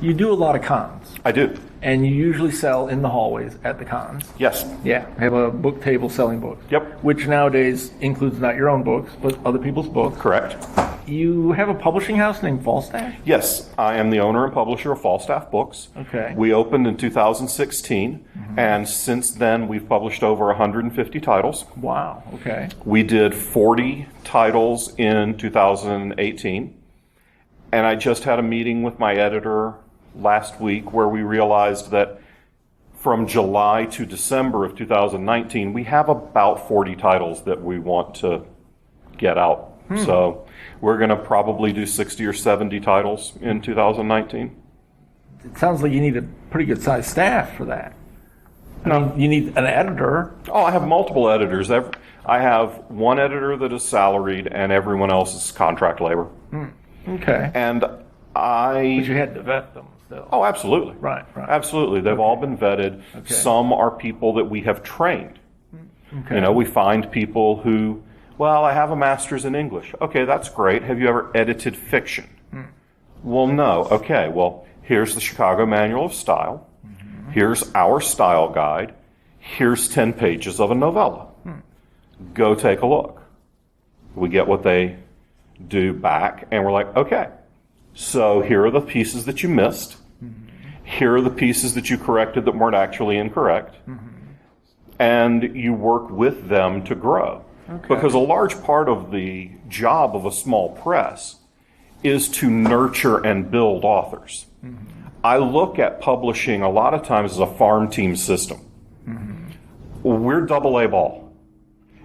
You do a lot of cons. I do. And you usually sell in the hallways at the cons. Yes. Yeah. Have a book table selling books. Yep. Which nowadays includes not your own books, but other people's books. Correct. You have a publishing house named Falstaff? Yes. I am the owner and publisher of Falstaff Books. Okay. We opened in 2016, and since then we've published over 150 titles. Wow. Okay. We did 40 titles in 2018, and I just had a meeting with my editor last week where we realized that from July to December of 2019, we have about 40 titles that we want to get out. So we're going to probably do 60 or 70 titles in 2019. It sounds like you need a pretty good sized staff for that. I mean, you need an editor. Oh, I have multiple editors. I have one editor that is salaried, and everyone else is contract labor. Okay. And But you had to vet them still. Oh, absolutely. Right. Absolutely. They've all been vetted. Okay. Some are people that we have trained. Okay. You know, we find people who, well, I have a master's in English. Okay, that's great. Have you ever edited fiction? Well, no. Okay, well, here's the Chicago Manual of Style. Here's our style guide. Here's 10 pages of a novella. Go take a look. We get what they do back, and we're like, okay, so here are the pieces that you missed. Here are the pieces that you corrected that weren't actually incorrect. And you work with them to grow. Okay. Because a large part of the job of a small press is to nurture and build authors. I look at publishing a lot of times as a farm team system. We're double A ball.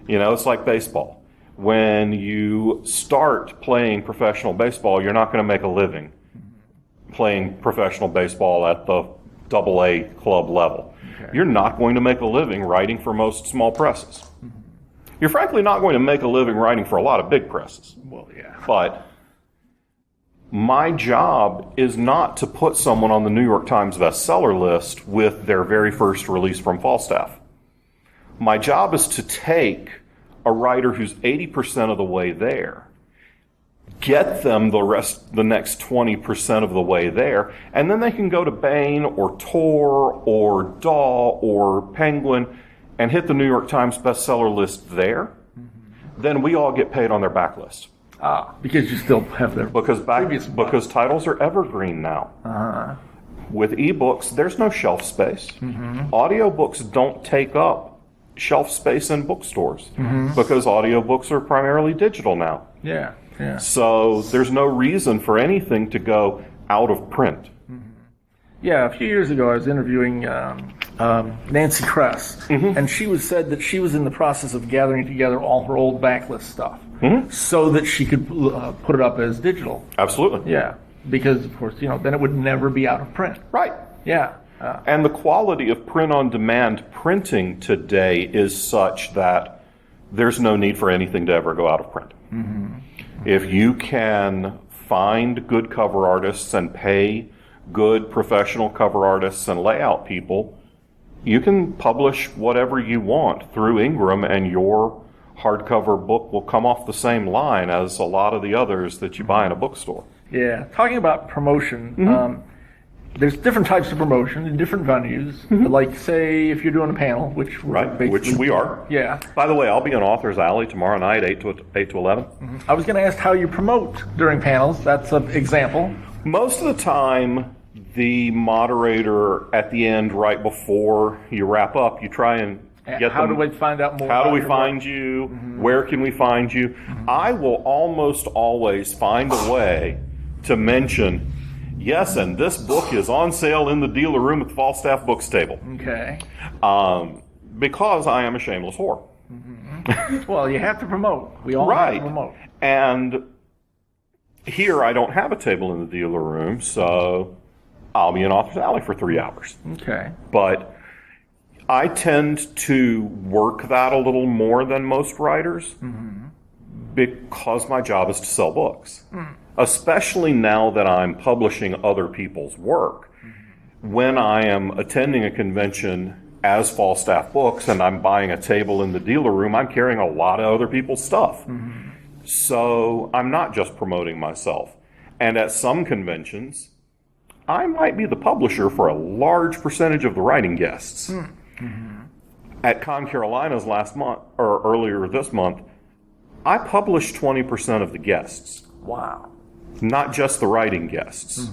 You know, it's like baseball. When you start playing professional baseball, you're not going to make a living playing professional baseball at the double A club level. Okay. You're not going to make a living writing for most small presses. You're frankly not going to make a living writing for a lot of big presses. Well, yeah. But my job is not to put someone on the New York Times bestseller list with their very first release from Falstaff. My job is to take a writer who's 80% of the way there, get them the next 20% of the way there, and then they can go to Baen or Tor or Daw or Penguin and hit the New York Times bestseller list there. Then we all get paid on their backlist. Because you still have their Because titles are evergreen now. With ebooks, there's no shelf space. Audiobooks don't take up shelf space in bookstores because audiobooks are primarily digital now. Yeah. So there's no reason for anything to go out of print. Yeah, a few years ago I was interviewing Nancy Kress, and she said that she was in the process of gathering together all her old backlist stuff so that she could put it up as digital. Absolutely. Yeah, because, of course, then it would never be out of print. Right. Yeah. And the quality of print-on-demand printing today is such that there's no need for anything to ever go out of print. If you can find good cover artists and pay good professional cover artists and layout people, you can publish whatever you want through Ingram, and your hardcover book will come off the same line as a lot of the others that you buy in a bookstore. Yeah. Talking about promotion, there's different types of promotion in different venues. Like, say, if you're doing a panel, which we are. Yeah. By the way, I'll be in Authors Alley tomorrow night, 8 to 11. I was going to ask how you promote during panels. That's an example. Most of the time, the moderator at the end, right before you wrap up, you try and get how them. do we find out more? How do we your find work? you? Where can we find you? I will almost always find a way to mention, yes, and this book is on sale in the dealer room at the Falstaff Books table. Okay. Because I am a shameless whore. Well, you have to promote. We all have to promote. And here I don't have a table in the dealer room, so I'll be in Authors Alley for 3 hours. Okay. But I tend to work that a little more than most writers because my job is to sell books. Especially now that I'm publishing other people's work. When I am attending a convention as Falstaff Books and I'm buying a table in the dealer room, I'm carrying a lot of other people's stuff. So I'm not just promoting myself. And at some conventions, I might be the publisher for a large percentage of the writing guests. At Con Carolinas last month, or earlier this month, I published 20% of the guests. Wow. Not just the writing guests.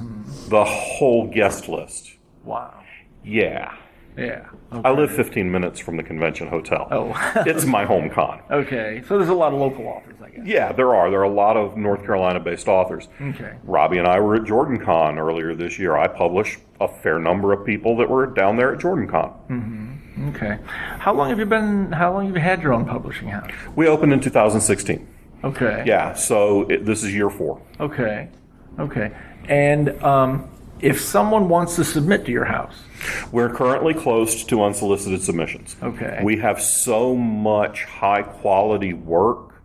The whole guest list. Wow. Yeah. Yeah. Okay. I live 15 minutes from the convention hotel. Oh. It's my home con. Okay. So there's a lot of local authors, I guess. Yeah, there are. There are a lot of North Carolina-based authors. Okay. Robbie and I were at Jordan Con earlier this year. I published a fair number of people that were down there at Jordan Con. Okay. How long have you had your own publishing house? We opened in 2016. Okay. Yeah, so this is year 4. Okay. Okay. And if someone wants to submit to your house? We're currently closed to unsolicited submissions. Okay. We have so much high-quality work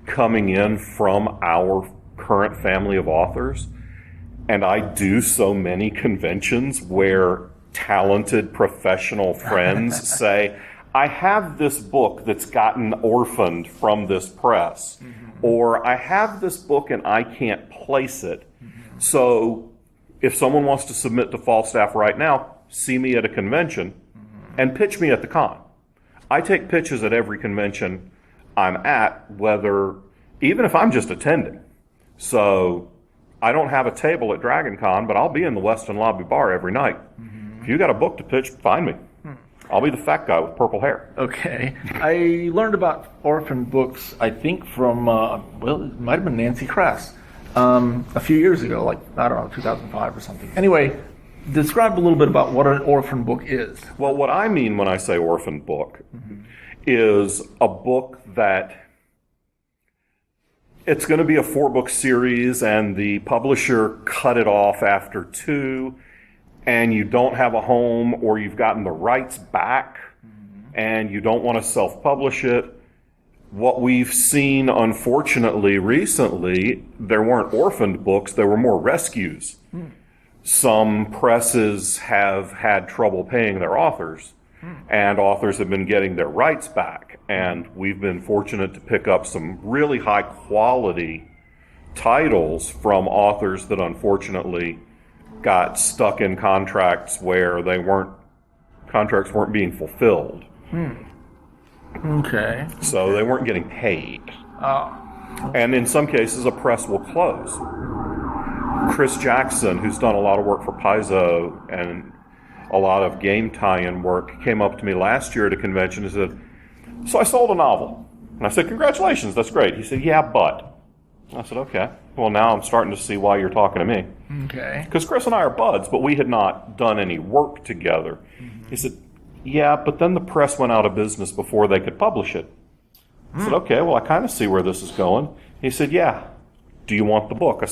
coming in from our current family of authors, and I do so many conventions where talented professional friends say, I have this book that's gotten orphaned from this press, or I have this book and I can't place it. So if someone wants to submit to Falstaff right now, see me at a convention and pitch me at the con. I take pitches at every convention I'm at, even if I'm just attending. So I don't have a table at Dragon Con, but I'll be in the Weston Lobby Bar every night. If you got a book to pitch, find me. I'll be the fat guy with purple hair. Okay. I learned about orphan books, I think, from, it might have been Nancy Kress, a few years ago, like, I don't know, 2005 or something. Anyway, describe a little bit about what an orphan book is. Well, what I mean when I say orphan book is a book that it's going to be a 4-book series and the publisher cut it off after 2, and you don't have a home or you've gotten the rights back and you don't want to self-publish it. What we've seen, unfortunately, recently, there weren't orphaned books, there were more rescues. Some presses have had trouble paying their authors, and authors have been getting their rights back. And we've been fortunate to pick up some really high-quality titles from authors that unfortunately got stuck in contracts where contracts weren't being fulfilled. Okay. So they weren't getting paid. Oh. And in some cases, a press will close. Chris Jackson, who's done a lot of work for Paizo and a lot of game tie-in work, came up to me last year at a convention and said, so I sold a novel. And I said, congratulations, that's great. He said, yeah, but. I said, okay. Well, now I'm starting to see why you're talking to me. Okay. Because Chris and I are buds, but we had not done any work together. He said, yeah, but then the press went out of business before they could publish it. I said, okay, well, I kind of see where this is going. He said, yeah, do you want the book?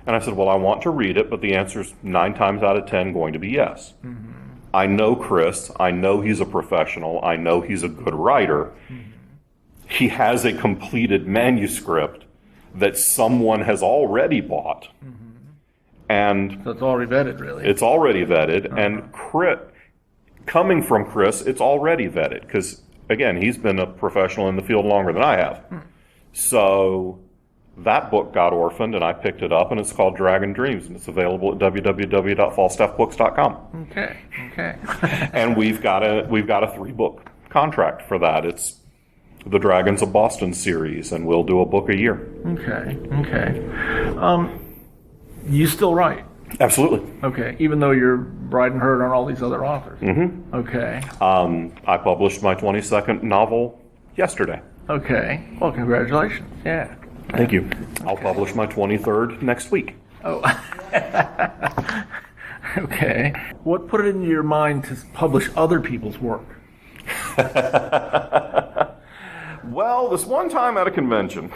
And I said, well, I want to read it, but the answer is 9 times out of 10 going to be yes. I know Chris. I know he's a professional. I know he's a good writer. He has a completed manuscript that someone has already bought. And So it's already vetted, really. it's already vetted. And coming from Chris, it's already vetted. Because, again, he's been a professional in the field longer than I have. So that book got orphaned, and I picked it up, and it's called Dragon Dreams, and it's available at www.falstaffbooks.com. Okay. And we've got a 3-book contract for that. It's the Dragons of Boston series, and we'll do a book a year. Okay. You still write? Absolutely. Okay, even though you're riding herd on all these other authors? Okay. I published my 22nd novel yesterday. Okay. Well, congratulations. Yeah. Thank you. I'll publish my 23rd next week. Oh. Okay. What put it into your mind to publish other people's work? Well, this one time at a convention.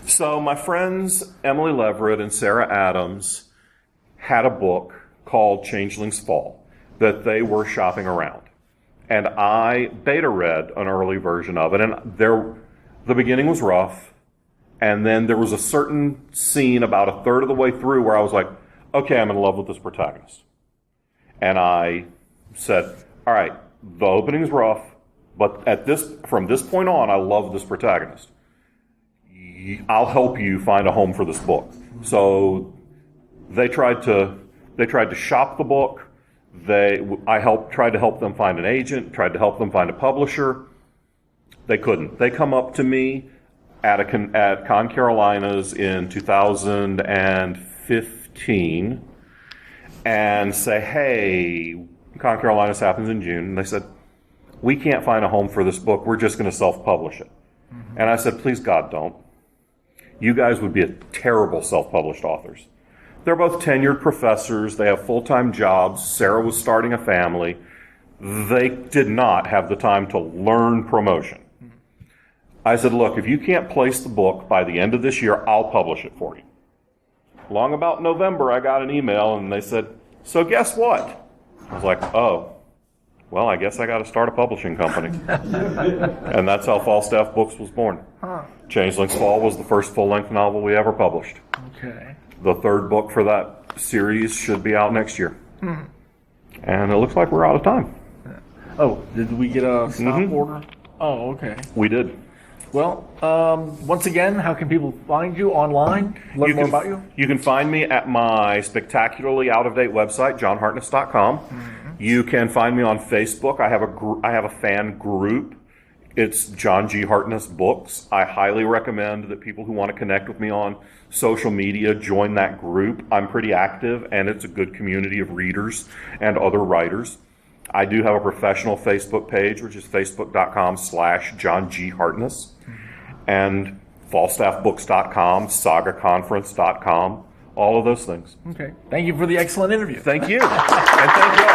So my friends Emily Leverett and Sarah Adams had a book called Changeling's Fall that they were shopping around. And I beta read an early version of it, and the beginning was rough, and then there was a certain scene about a third of the way through where I was like, okay, I'm in love with this protagonist. And I said, all right, the opening's rough, but from this point on, I love this protagonist. I'll help you find a home for this book. So They tried to shop the book. Tried to help them find an agent, tried to help them find a publisher. They couldn't. They come up to me at Con Carolinas in 2015 and say, hey, Con Carolinas happens in June. And they said, we can't find a home for this book. We're just going to self-publish it. Mm-hmm. And I said, please, God, don't. You guys would be terrible self-published authors. They're both tenured professors. They have full-time jobs. Sarah was starting a family. They did not have the time to learn promotion. I said, look, if you can't place the book by the end of this year, I'll publish it for you. Along about November, I got an email, and they said, so guess what? I was like, oh, well, I guess I got to start a publishing company. And that's how Falstaff Books was born. Huh. Changeling's Fall was the first full-length novel we ever published. Okay. The third book for that series should be out next year. And it looks like we're out of time. Oh, did we get a stop order? Oh, okay. We did. Well, once again, how can people find you online? Learn more about you? You can find me at my spectacularly out-of-date website, johnhartness.com. Mm-hmm. You can find me on Facebook. I have a fan group. It's John G. Hartness Books. I highly recommend that people who want to connect with me on social media join that group. I'm pretty active, and it's a good community of readers and other writers. I do have a professional Facebook page, which is facebook.com/John G. Hartness, and falstaffbooks.com, sagaconference.com, all of those things. Okay. Thank you for the excellent interview. Thank you. And thank you all.